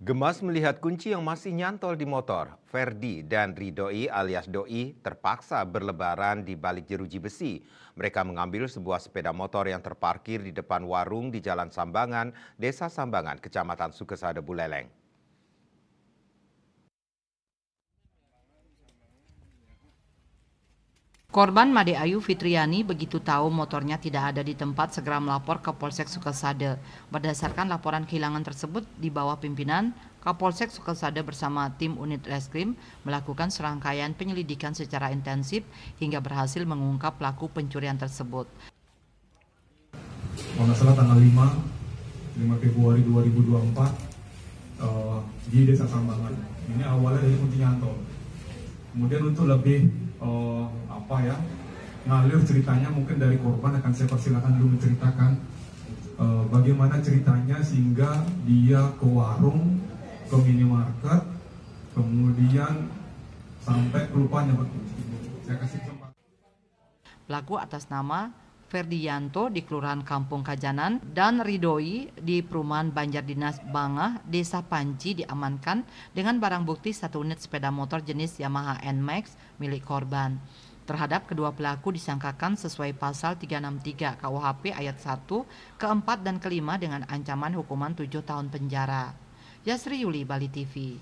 Gemas melihat kunci yang masih nyantol di motor, Ferdi dan Ridoi alias Doi terpaksa berlebaran di balik jeruji besi. Mereka mengambil sebuah sepeda motor yang terparkir di depan warung di Jalan Sambangan, Desa Sambangan, Kecamatan Sukesada, Buleleng. Korban Made Ayu Fitriani begitu tahu motornya tidak ada di tempat segera melapor ke Polsek Sukesada. Berdasarkan laporan kehilangan tersebut di bawah pimpinan Kapolsek Sukesada bersama tim unit reskrim melakukan serangkaian penyelidikan secara intensif hingga berhasil mengungkap pelaku pencurian tersebut. Kalau nggak salah tanggal 5 Februari 2024 di Desa Sambangan. Ini awalnya dari kunci nyantol. Kemudian untuk lebih ngalir ceritanya, mungkin dari korban akan saya persilakan dulu menceritakan bagaimana ceritanya sehingga dia ke warung, ke minimarket, kemudian sampai kelupanya berkunci. Saya kasih kesempatan. Pelaku atas nama Ferdianto di Kelurahan Kampung Kajanan dan Ridoi di Perumahan Banjardinas Bangah, Desa Panci diamankan dengan barang bukti 1 unit sepeda motor jenis Yamaha NMAX milik korban. Terhadap kedua pelaku disangkakan sesuai pasal 363 KUHP ayat 1, ke-4 dan ke-5 dengan ancaman hukuman 7 tahun penjara. Yasri Yuli, Bali TV.